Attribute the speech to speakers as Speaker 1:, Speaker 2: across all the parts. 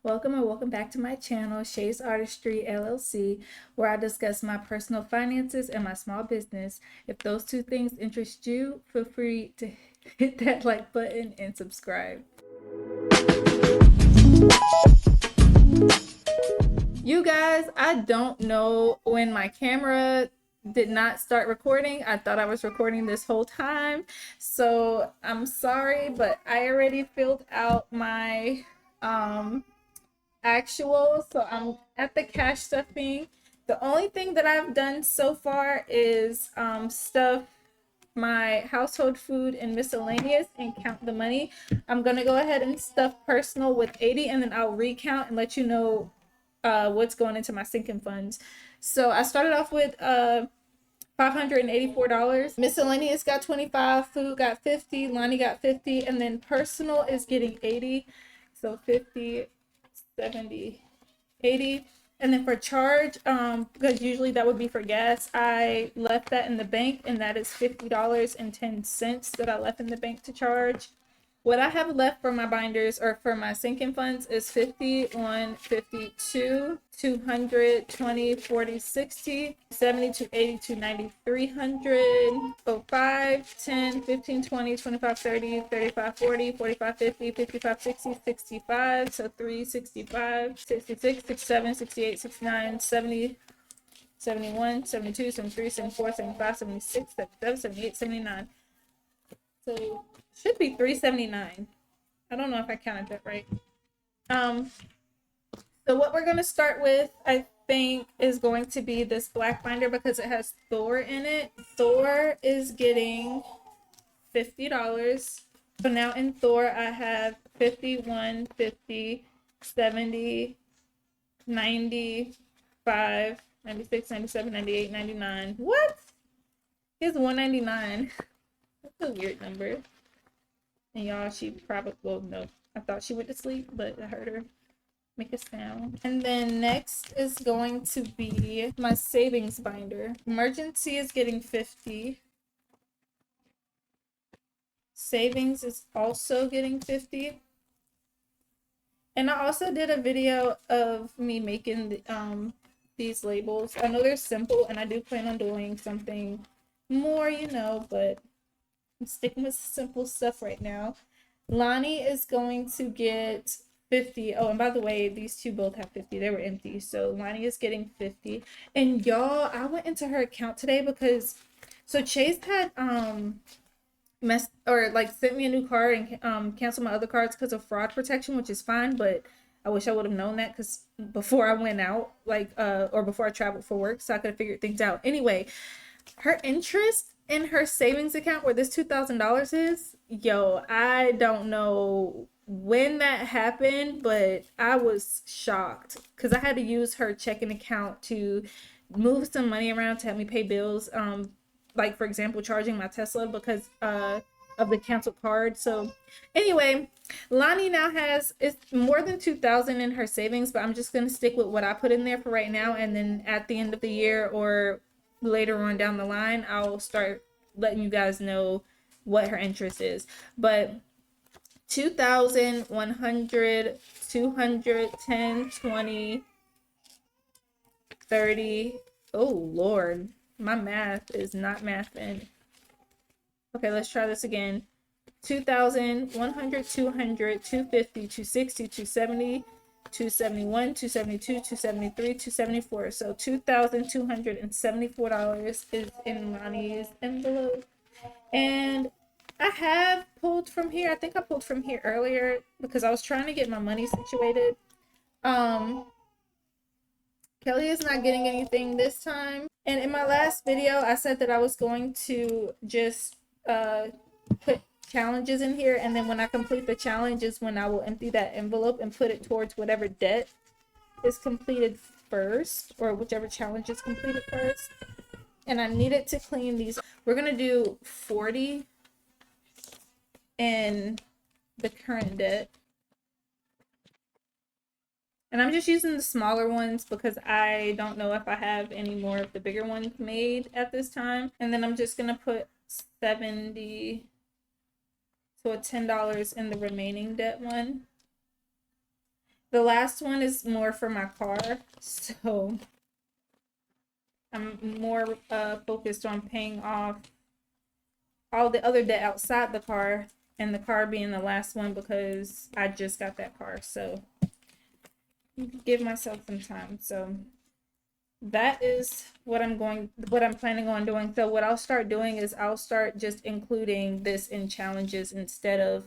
Speaker 1: Welcome and welcome back to my channel, Shay's Artistry LLC, where I discuss my personal finances and my small business. If those two things interest you, feel free to hit that like button and subscribe. You guys, I don't know when my camera did not start recording. I thought I was recording this whole time, so I'm sorry, but I already filled out my actual, so I'm at the cash stuffing. The only thing that I've done so far is stuff my household food and miscellaneous and count the money. I'm gonna go ahead and stuff personal with 80, and then I'll recount and let you know what's going into my sinking funds. So I started off with $584. Miscellaneous got 25, food got 50, Lonnie got 50, and then personal is getting 80. So 50, 70, 80. And then for charge, because usually that would be for gas, I left that in the bank, and that is $50.10 that I left in the bank to charge. What I have left for my binders or for my sinking funds is 50, 1, 52, 200, 20, 40, 60, 70, 80, 90, 300, 5, 10, 15, 20, 25, 30, 35, 40, 45, 50, 55, 60, 65, so 365, 66, 67, 68, 69, 70, 71, 72, 73, 74, 75, 76, 77, 78, 79. So should be 379. I don't know if I counted that right. So what we're gonna start with, I think, is going to be this black binder because it has Thor in it. Thor is getting $50. So now in Thor I have 51, 50, 70, 95, 96, 97, 98, 99. What? Here's 199. That's a weird number. And y'all, she probably, well, no, I thought she went to sleep, but I heard her make a sound. And then next is going to be my savings binder. Emergency is getting 50. Savings is also getting 50. And I also did a video of me making the, these labels. I know they're simple, and I do plan on doing something more, you know, but I'm sticking with simple stuff right now. Lonnie is going to get 50. Oh, and by the way, these two both have 50. They were empty. So Lonnie is getting 50. And y'all, I went into her account today because Chase had sent me a new card and canceled my other cards because of fraud protection, which is fine, but I wish I would have known that because before I went out, or before I traveled for work, so I could have figured things out. Anyway, her interest in her savings account where this $2,000 is, yo, I don't know when that happened, but I was shocked because I had to use her checking account to move some money around to help me pay bills. Like for example, charging my Tesla because of the canceled card. So anyway, Lonnie now has, it's more than 2,000 in her savings, but I'm just gonna stick with what I put in there for right now, and then at the end of the year or later on down the line, I'll start letting you guys know what her interest is. But 2,000, 100, 200, 10, 20, 30. Oh Lord, my math is not mathing. Okay, let's try this again. 2,000, 100, 200, 250, 260, 270, 271, 272, 273, 274. So $2,274 is in Lonnie's envelope. And I have pulled from here. I think I pulled from here earlier because I was trying to get my money situated. Kelly is not getting anything this time. And in my last video, I said that I was going to just put challenges in here, and then when I complete the challenge is when I will empty that envelope and put it towards whatever debt is completed first, or whichever challenge is completed first. And I needed to clean these. We're gonna do 40 in the current debt, and I'm just using the smaller ones because I don't know if I have any more of the bigger ones made at this time. And then I'm just gonna put 70, so $10 in the remaining debt one. The last one is more for my car, so I'm more focused on paying off all the other debt outside the car, and the car being the last one because I just got that car. So give myself some time. So that is what I'm planning on doing. So what I'll start doing is I'll start just including this in challenges instead of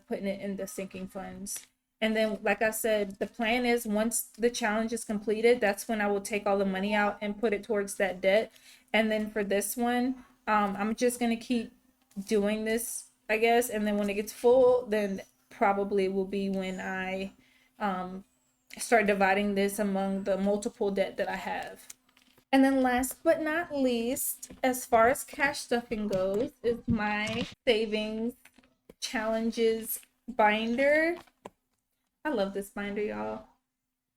Speaker 1: putting it in the sinking funds. And then, like I said, the plan is once the challenge is completed, that's when I will take all the money out and put it towards that debt. And then for this one, I'm just gonna keep doing this, I guess. And then when it gets full, then probably will be when I start dividing this among the multiple debt that I have. And then last but not least, as far as cash stuffing goes, is my savings challenges binder. I love this binder, y'all.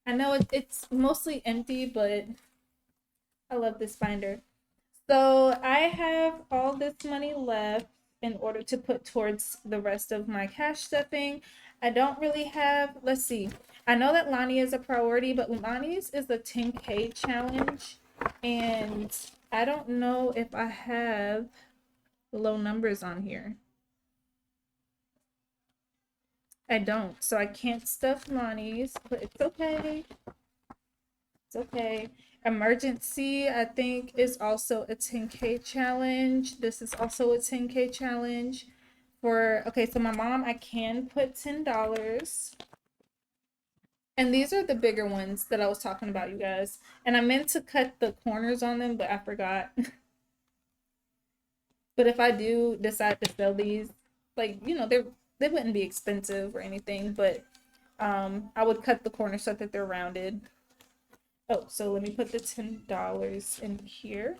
Speaker 1: I know it's mostly empty, but I love this binder. So I have all this money left in order to put towards the rest of my cash stuffing. I don't really have, let's see. I know that Lonnie is a priority, but Lonnie's is the 10K challenge. And I don't know if I have low numbers on here. I don't, so I can't stuff Lonnie's, but it's okay. It's okay. Emergency, I think, is also a 10K challenge. This is also a 10K challenge. Okay, so my mom, I can put $10. And these are the bigger ones that I was talking about, you guys. And I meant to cut the corners on them, but I forgot. But if I do decide to sell these, like, they wouldn't be expensive or anything, but I would cut the corners so that they're rounded. Oh, so let me put the $10 in here.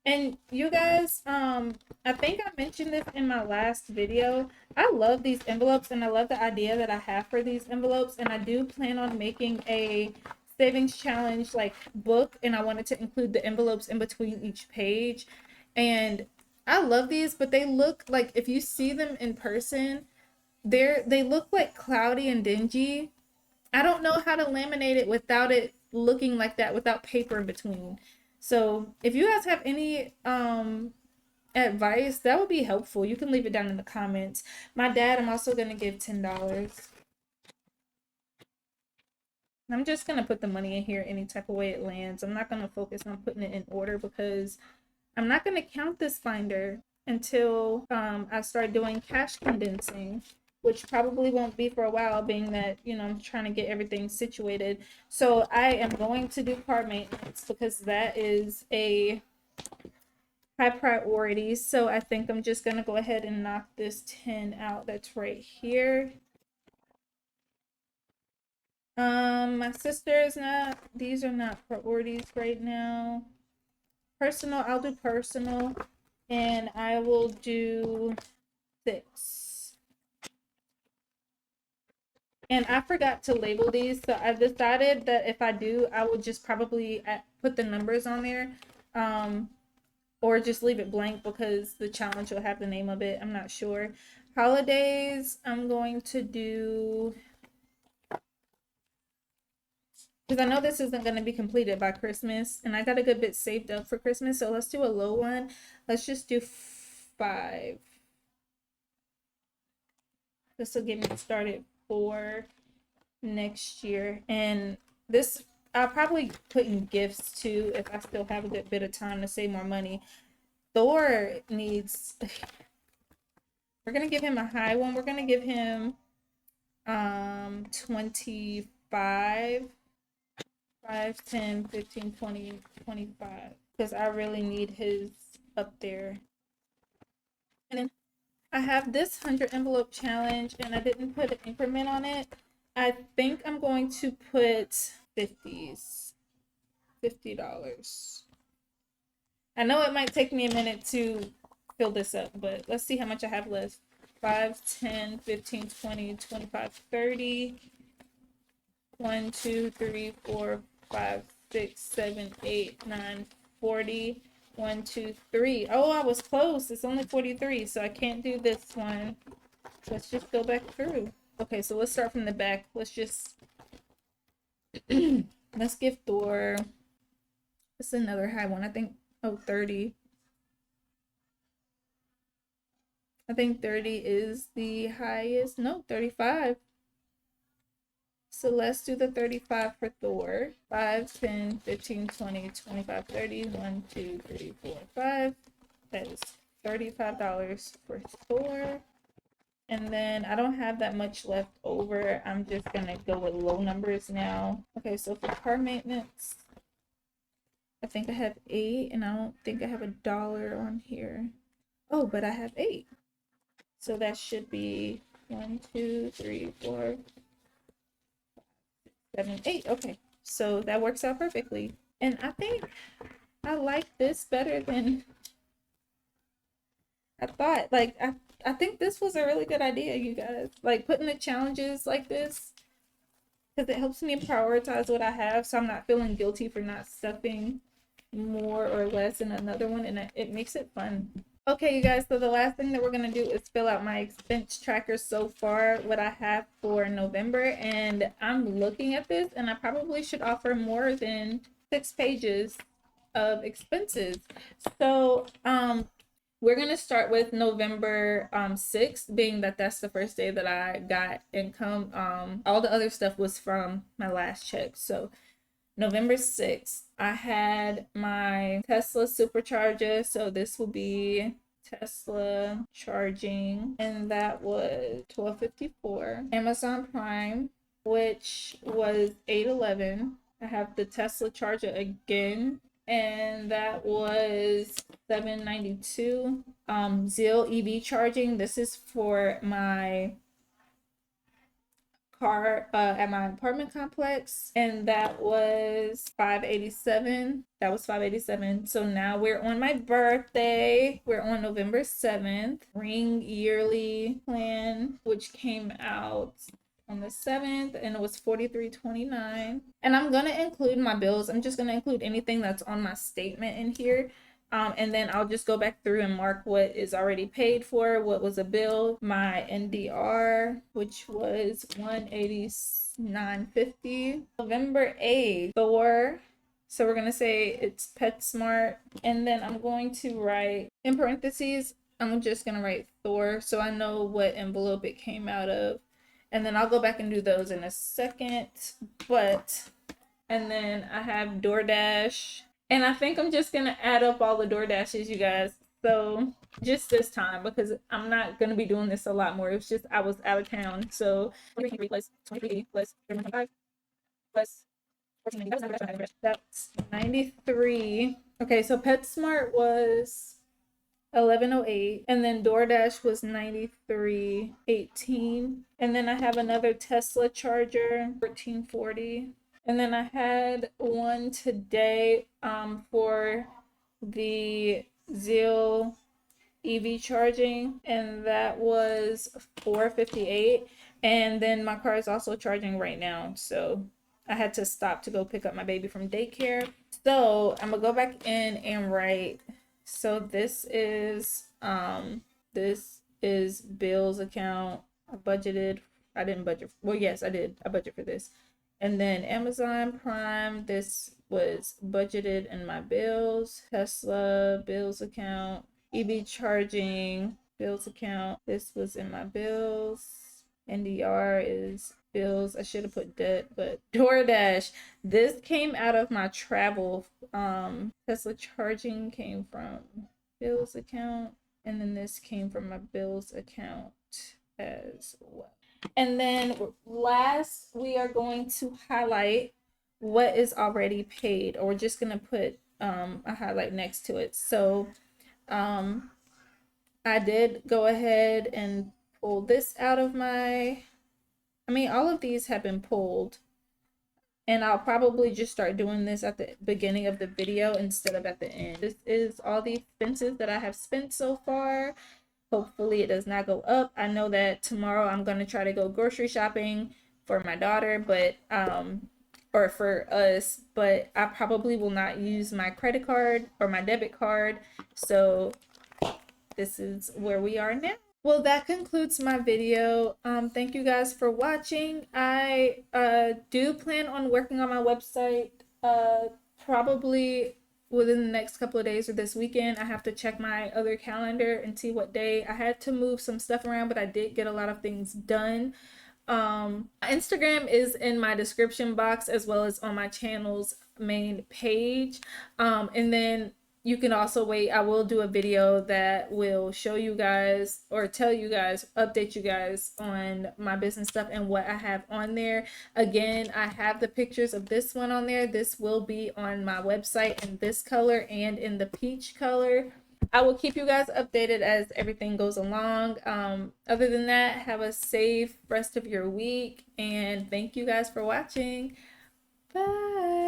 Speaker 1: And you guys, I think I mentioned this in my last video. I love these envelopes and I love the idea that I have for these envelopes, and I do plan on making a savings challenge like book, and I wanted to include the envelopes in between each page. And I love these, but they look like, if you see them in person, they look like cloudy and dingy. I don't know how to laminate it without it looking like that, without paper in between. So if you guys have any advice, that would be helpful. You can leave it down in the comments. My dad, I'm also gonna give $10. I'm just gonna put the money in here any type of way it lands. I'm not gonna focus on putting it in order because I'm not gonna count this binder until I start doing cash condensing, which probably won't be for a while, being that, I'm trying to get everything situated. So I am going to do car maintenance because that is a high priority. So I think I'm just going to go ahead and knock this 10 out that's right here. My sister's not, these are not priorities right now. Personal, I'll do personal, and I will do 6. And I forgot to label these, so I decided that if I do, I would just probably put the numbers on there, or just leave it blank because the challenge will have the name of it. I'm not sure. Holidays, I'm going to do, because I know this isn't going to be completed by Christmas, and I got a good bit saved up for Christmas, so let's do a low one. Let's just do 5. This will get me started for next year. And this, I'll probably put in gifts too if I still have a good bit of time to save more money. Thor needs, we're gonna give him a high one. We're gonna give him 25, 5, 10, 15, 20, 25, because I really need his up there. And then I have this 100 envelope challenge, and I didn't put an increment on it. I think I'm going to put $50. I know it might take me a minute to fill this up, but let's see how much I have left. 5, 10, 15, 20, 25, 30. 1, 2, 3, 4, 5, 6, 7, 8, 9, 40. 1, 2, 3. Oh, I was close. It's only 43, so I can't do this one. let's just go back through. Okay, so let's start from the back. Let's just let's give Thor. It's another high one. I think, oh, 30. I think 30 is the highest. No, 35. So let's do the 35 for Thor. 5, 10, 15, 20, 25, 30. 1, 2, 3, 4, 5. That is $35 for Thor. And then I don't have that much left over. I'm just gonna go with low numbers now. Okay, so for car maintenance, I think I have 8, and I don't think I have $1 on here. Oh, but I have 8. So that should be 1, 2, 3, 4, 7, 8. Okay, so that works out perfectly. And I think I like this better than I thought. Like, I think this was a really good idea, you guys. Like, putting the challenges like this, because it helps me prioritize what I have, so I'm not feeling guilty for not stuffing more or less in another one, and it makes it fun. Okay, you guys, so the last thing that we're going to do is fill out my expense tracker so far, what I have for November, and I'm looking at this, and I probably should offer more than 6 pages of expenses. So, we're going to start with November 6th, being that that's the first day that I got income. All the other stuff was from my last check. So November 6th, I had my Tesla supercharger. So this will be Tesla charging, and that was $12.54. Amazon Prime, which was $8.11. I have the Tesla charger again, and that was $7.92. Zeal EV charging. This is for my car at my apartment complex, and that was $5.87. That was $5.87. So now we're on my birthday. We're on November 7th. Ring yearly plan, which came out on the 7th, and it was $43.29. And I'm gonna include my bills. I'm just gonna include anything that's on my statement in here. And then I'll just go back through and mark what is already paid for, what was a bill, my NDR, which was $189.50. November 8th, Thor. So we're gonna say it's PetSmart, and then I'm going to write in parentheses, I'm just gonna write Thor so I know what envelope it came out of. And then I'll go back and do those in a second. And then I have DoorDash. And I think I'm just gonna add up all the DoorDashes, you guys. So just this time, because I'm not gonna be doing this a lot more. It's just I was out of town. So 23 plus 23 plus 35 plus 14, that's 93. Okay, so PetSmart was 1108, and then DoorDash was 93.18, and then I have another Tesla charger 1440, and then I had one today for the Zeal EV charging, and that was $4.58, and then my car is also charging right now, so I had to stop to go pick up my baby from daycare. So I'm gonna go back in and write. So this is Bill's account. I budgeted. I didn't budget. Well, yes, I did. I budgeted for this. And then Amazon Prime, this was budgeted in my bills. Tesla, bills account. EV charging, bills account. This was in my bills. NDR is bills. I should have put debt, but DoorDash. This came out of my travel. Tesla charging came from bills account, and then this came from my bills account as well. And then last, we are going to highlight what is already paid, or we're just gonna put a highlight next to it. So I did go ahead and pull this out of my, all of these have been pulled, and I'll probably just start doing this at the beginning of the video instead of at the end. This is all the expenses that I have spent so far. Hopefully it does not go up. I know that tomorrow I'm going to try to go grocery shopping for my daughter, but or for us, but I probably will not use my credit card or my debit card. So this is where we are now. Well, that concludes my video. Thank you guys for watching. I do plan on working on my website probably within the next couple of days or this weekend. I have to check my other calendar and see what day. I had to move some stuff around, but I did get a lot of things done. Instagram is in my description box as well as on my channel's main page. And then you can also wait. I will do a video that will show you guys or tell you guys, update you guys on my business stuff and what I have on there. Again, I have the pictures of this one on there. This will be on my website in this color and in the peach color. I will keep you guys updated as everything goes along. Other than that, have a safe rest of your week and thank you guys for watching. Bye.